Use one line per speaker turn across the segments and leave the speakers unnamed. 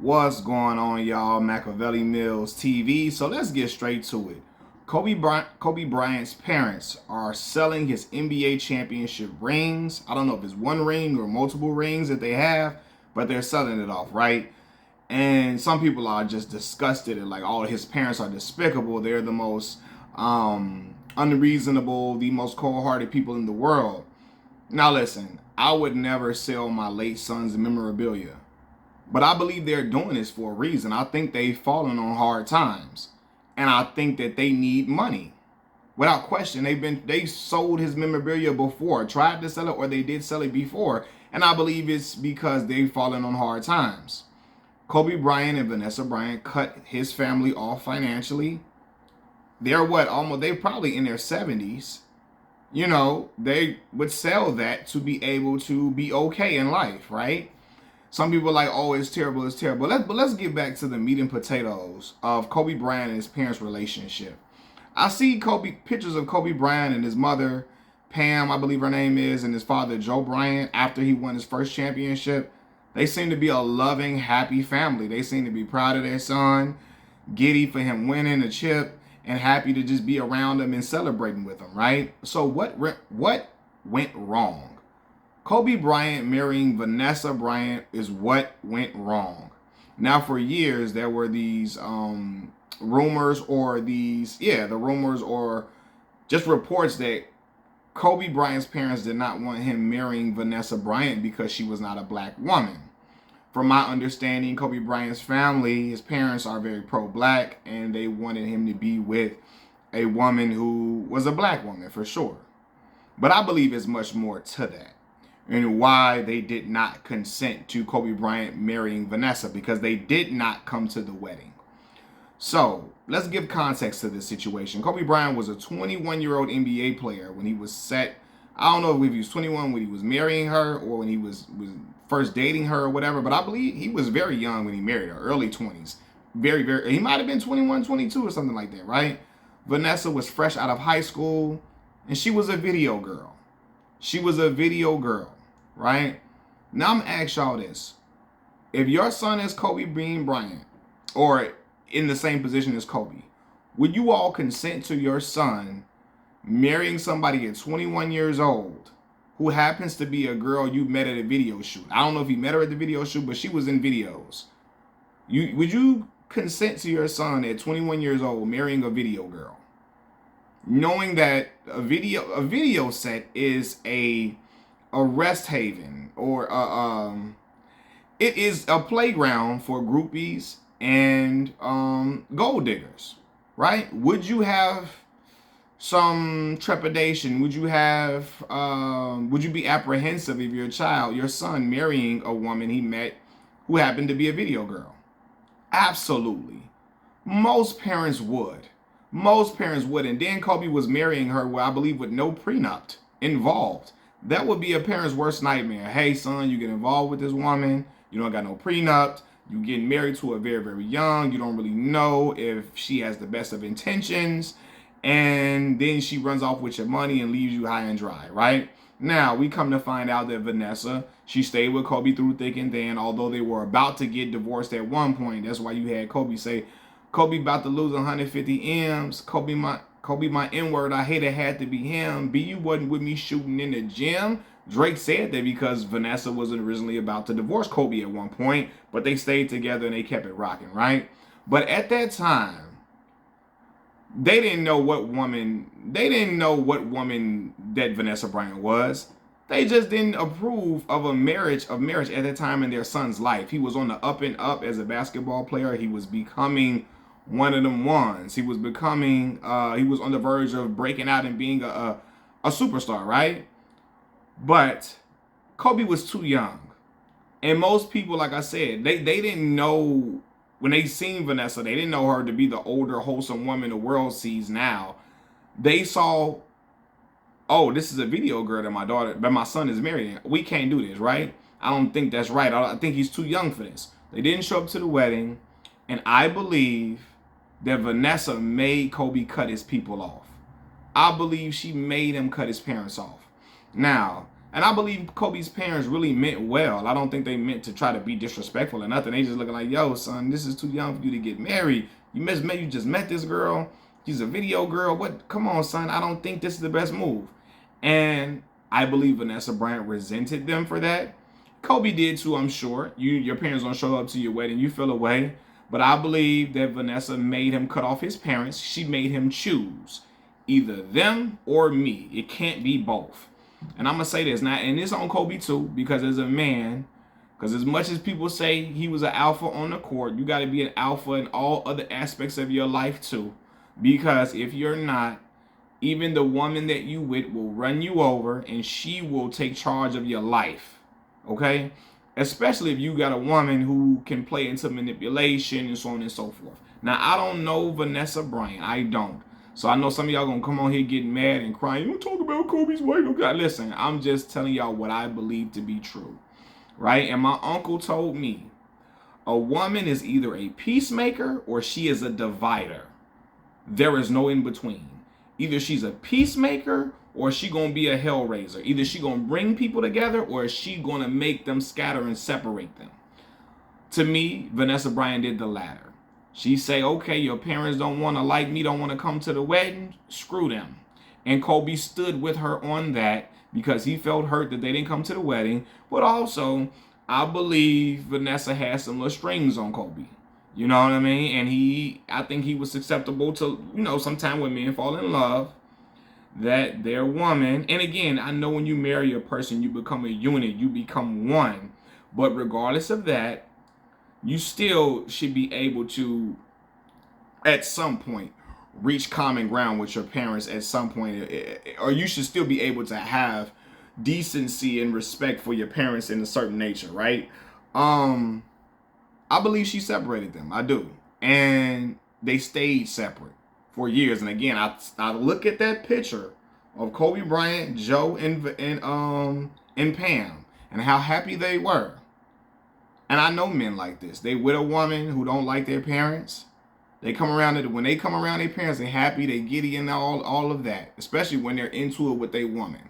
What's going on, y'all? Machiavelli Mills TV. So let's get straight to it. Kobe Bryant's parents are selling his NBA championship rings. I don't know if it's one ring or multiple rings that they have, but they're selling it off, right? And some people are just disgusted and like, oh, his parents are despicable. They're the most unreasonable, the most cold-hearted people in the world. Now listen, I would never sell my late son's memorabilia. But I believe they're doing this for a reason. I think they've fallen on hard times. And I think that they need money. Without question, they sold his memorabilia before, tried to sell it, or they did sell it before. And I believe it's because they've fallen on hard times. Kobe Bryant and Vanessa Bryant cut his family off financially. They're they're probably in their 70s. You know, they would sell that to be able to be okay in life, right? Some people are like, oh, it's terrible, it's terrible. But let's get back to the meat and potatoes of Kobe Bryant and his parents' relationship. I see pictures of Kobe Bryant and his mother, Pam, I believe her name is, and his father, Joe Bryant, after he won his first championship. They seem to be a loving, happy family. They seem to be proud of their son, giddy for him winning the chip, and happy to just be around him and celebrating with him, right? So what went wrong? Kobe Bryant marrying Vanessa Bryant is what went wrong. Now, for years, there were these rumors or the rumors or just reports that Kobe Bryant's parents did not want him marrying Vanessa Bryant because she was not a black woman. From my understanding, Kobe Bryant's family, his parents are very pro-black, and they wanted him to be with a woman who was a black woman for sure. But I believe it's much more to that. And why they did not consent to Kobe Bryant marrying Vanessa, because they did not come to the wedding. So let's give context to this situation. Kobe Bryant was a 21-year-old NBA player when he was set. I don't know if he was 21 when he was marrying her or when he was first dating her or whatever, but I believe he was very young when he married her, early 20s. He might have been 21, 22 or something like that, right? Vanessa was fresh out of high school and she was a video girl. Right? Now I'm gonna ask y'all this. If your son is Kobe Bean Bryant, or in the same position as Kobe, would you all consent to your son marrying somebody at 21 years old who happens to be a girl you met at a video shoot? I don't know if you met her at the video shoot, but she was in videos. Would you consent to your son at 21 years old marrying a video girl, knowing that a video set is a rest haven or it is a playground for groupies and gold diggers, right? Would you have some trepidation? Would you be apprehensive of your son marrying a woman he met who happened to be a video girl? Absolutely. Most parents would. And then Kobe was marrying her, I believe, with no prenup involved. That would be a parent's worst nightmare. Hey, son, you get involved with this woman. You don't got no prenup. You getting married to her very, very young. You don't really know if she has the best of intentions. And then she runs off with your money and leaves you high and dry, right? Now, we come to find out that Vanessa, she stayed with Kobe through thick and thin, although they were about to get divorced at one point. That's why you had Kobe say, Kobe about to lose 150 M's. Kobe my N-word, I hate it had to be him. B, you wasn't with me shooting in the gym. Drake said that because Vanessa was originally about to divorce Kobe at one point, but they stayed together and they kept it rocking, right? But at that time, they didn't know what woman that Vanessa Bryant was. They just didn't approve of marriage at that time in their son's life. He was on the up and up as a basketball player. He was becoming one of them ones. He was on the verge of breaking out and being a superstar, right? But Kobe was too young. And most people, like I said, they didn't know, when they seen Vanessa, they didn't know her to be the older, wholesome woman the world sees now. They saw, oh, this is a video girl that my son is marrying. We can't do this, right? I don't think that's right. I think he's too young for this. They didn't show up to the wedding. And I believe that Vanessa made Kobe cut his people off. I believe she made him cut his parents off. Now, And I believe Kobe's parents really meant well. I don't think they meant to try to be disrespectful or nothing. They just looking like, yo, son, this is too young for you to get married. You just met this girl. She's a video girl. What? Come on, son. I don't think this is the best move. And I believe Vanessa Bryant resented them for that. Kobe did too, I'm sure. Your parents don't show up to your wedding. You feel away. But I believe that Vanessa made him cut off his parents. She made him choose either them or me. It can't be both. And I'm going to say this now, and it's on Kobe too, because as a man, because as much as people say he was an alpha on the court, you got to be an alpha in all other aspects of your life too. Because if you're not, even the woman that you with will run you over and she will take charge of your life. Okay? Especially if you got a woman who can play into manipulation and so on and so forth. Now, I don't know Vanessa Bryant. I don't. So I know some of y'all gonna come on here getting mad and crying. You don't talk about Kobe's wife. Okay, listen, I'm just telling y'all what I believe to be true. Right? And my uncle told me a woman is either a peacemaker or she is a divider. There is no in between. Either she's a peacemaker or she gonna be a hellraiser. Either she gonna bring people together or is she gonna make them scatter and separate them. To me, Vanessa Bryant did the latter. She say, okay, your parents don't want to like me, don't want to come to the wedding, screw them. And Kobe stood with her on that because he felt hurt that they didn't come to the wedding. But also, I believe Vanessa had some little strings on Kobe. You know what I mean? And I think he was susceptible to, sometime when men fall in love, that their woman, and again, I know when you marry a person, you become a unit, you become one. But regardless of that, you still should be able to, at some point, reach common ground with your parents at some point, or you should still be able to have decency and respect for your parents in a certain nature, right? I believe she separated them. I do. And they stayed separate for years. And again, I look at that picture of Kobe Bryant, Joe, and Pam, and how happy they were. And I know men like this. They with a woman who don't like their parents. They come around it when they come around their parents, they're happy, they giddy and all of that. Especially when they're into it with their woman.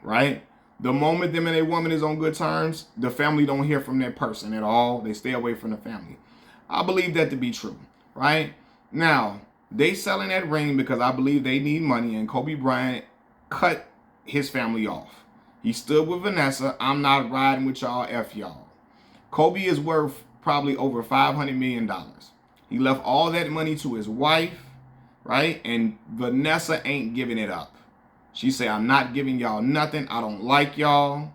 Right? The moment them and their woman is on good terms, the family don't hear from that person at all. They stay away from the family. I believe that to be true. Right? Now, they selling that ring because I believe they need money, and Kobe Bryant cut his family off. He stood with Vanessa. I'm not riding with y'all, F y'all. Kobe is worth probably over $500 million. He left all that money to his wife, right? And Vanessa ain't giving it up. She said, I'm not giving y'all nothing. I don't like y'all.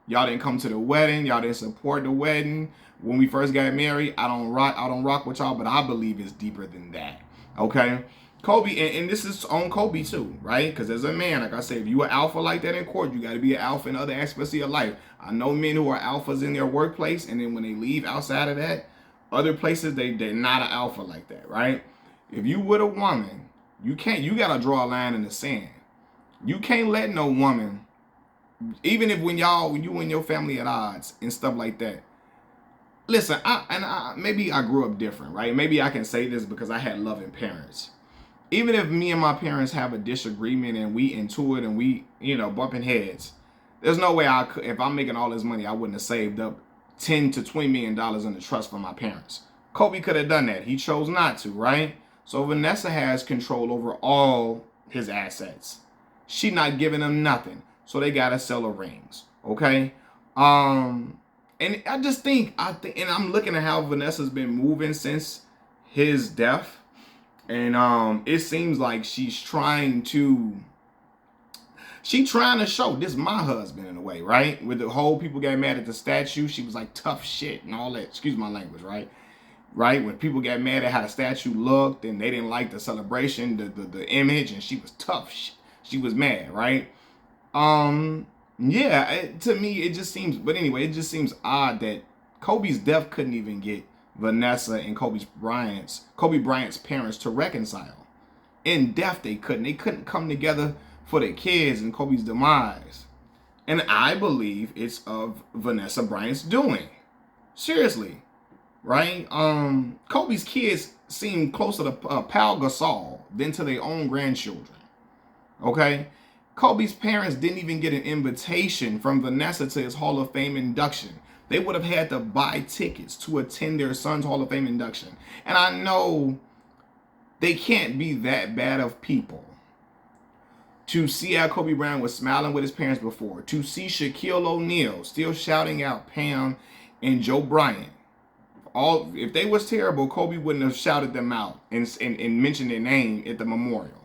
Y'all didn't come to the wedding. Y'all didn't support the wedding. When we first got married, I don't rock with y'all, but I believe it's deeper than that. Okay? Kobe, and this is on Kobe too, right? Because as a man, like I said, if you are alpha like that in court, you got to be an alpha in other aspects of your life. I know men who are alphas in their workplace, and then when they leave outside of that, other places, they're not an alpha like that, right? If you with a woman, you got to draw a line in the sand. You can't let no woman, even if when you and your family at odds and stuff like that. Listen, maybe I grew up different, right? Maybe I can say this because I had loving parents. Even if me and my parents have a disagreement and we into it and we, bumping heads, there's no way I could, if I'm making all this money, I wouldn't have saved up $10 to $20 million in the trust for my parents. Kobe could have done that. He chose not to, right? So Vanessa has control over all his assets. She not giving him nothing. So they got to sell the rings, okay? And I just think, and I'm looking at how Vanessa's been moving since his death. And it seems like she's trying to show this my husband in a way, right? With the whole people got mad at the statue, she was like tough shit and all that. Excuse my language, right? Right? When people got mad at how the statue looked and they didn't like the celebration, the image, and she was tough. She was mad, right? Yeah, to me it just seems. But anyway, it just seems odd that Kobe's death couldn't even get Vanessa and Kobe Bryant's parents to reconcile. In death, they couldn't come together for their kids and Kobe's demise. And I believe it's of Vanessa Bryant's doing. Seriously, right? Kobe's kids seem closer to Pal Gasol than to their own grandchildren. Okay? Kobe's parents didn't even get an invitation from Vanessa to his Hall of Fame induction. They would have had to buy tickets to attend their son's Hall of Fame induction. And I know they can't be that bad of people to see how Kobe Bryant was smiling with his parents before, to see Shaquille O'Neal still shouting out Pam and Joe Bryant. If they was terrible, Kobe wouldn't have shouted them out and mentioned their name at the memorial,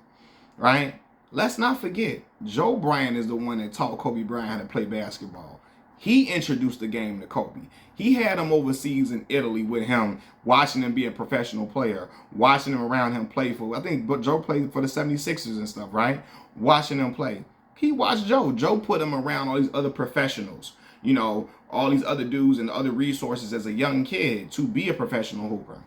right? Let's not forget, Joe Bryant is the one that taught Kobe Bryant how to play basketball. He introduced the game to Kobe. He had him overseas in Italy with him, watching him be a professional player, watching him around him play for, I think Joe played for the 76ers and stuff, right? Watching him play. He watched Joe. Joe put him around all these other professionals, you know, all these other dudes and other resources as a young kid to be a professional hooper.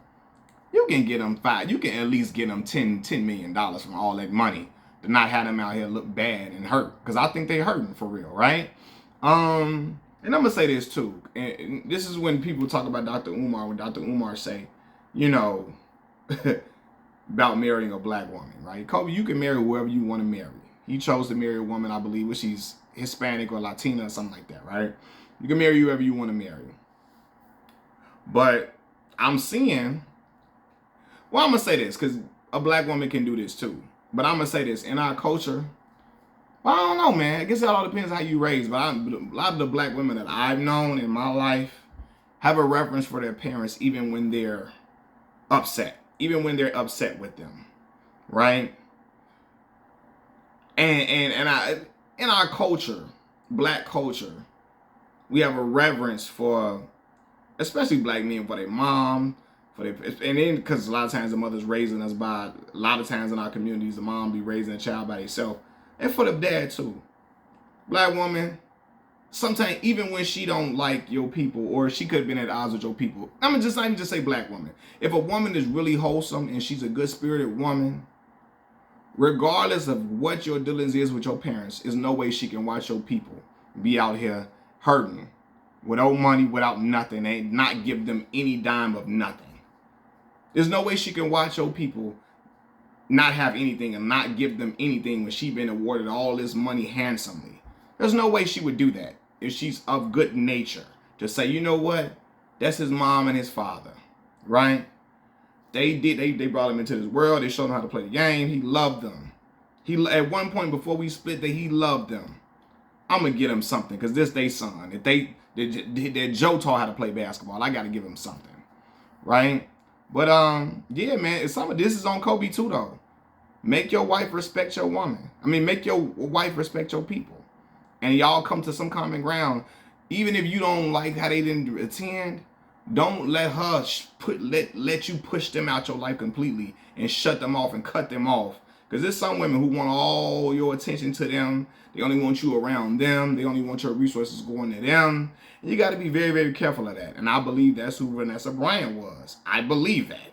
You can get him you can at least get him $10 million from all that money to not have them out here look bad and hurt. Because I think they hurting for real, right? And I'm gonna say this too, and this is when people talk about Dr. Umar, when Dr. Umar say, you know, about marrying a black woman, right? Kobe, you can marry whoever you want to marry. He chose to marry a woman, I believe, which she's Hispanic or Latina or something like that, right? You can marry whoever you want to marry. But I'm seeing, well, I'm gonna say this because a black woman can do this too. But I'm gonna say this, in our culture, well, I don't know, man. I guess it all depends how you raise. But a lot of the black women that I've known in my life have a reverence for their parents even when they're upset. Even when they're upset with them. Right? And I, in our culture, black culture, we have a reverence for, especially black men, for their mom, and then because a lot of times the mother's raising us by, a lot of times in our communities, the mom be raising a child by herself. And for the dad too. Black woman, sometimes even when she don't like your people, or she could have been at odds with your people. I'm not even just say black woman. If a woman is really wholesome and she's a good spirited woman, regardless of what your dealings is with your parents, there's no way she can watch your people be out here hurting without money, without nothing, and not give them any dime of nothing. There's no way she can watch your people not have anything and not give them anything when she's been awarded all this money handsomely. There's no way she would do that if she's of good nature to say, you know what, that's his mom and his father, right? They brought him into this world. They showed him how to play the game. He loved them. At one point before we split, that he loved them. I'm gonna get him something because this they son. That Joe taught how to play basketball, I gotta give him something, right? But yeah, man, some of this is on Kobe too, though. Make your wife respect your woman. I mean, make your wife respect your people, and y'all come to some common ground. Even if you don't like how they didn't attend, don't let her let you push them out your life completely and shut them off and cut them off. Because there's some women who want all your attention to them. They only want you around them. They only want your resources going to them. And you got to be very, very careful of that. And I believe that's who Vanessa Bryant was. I believe that.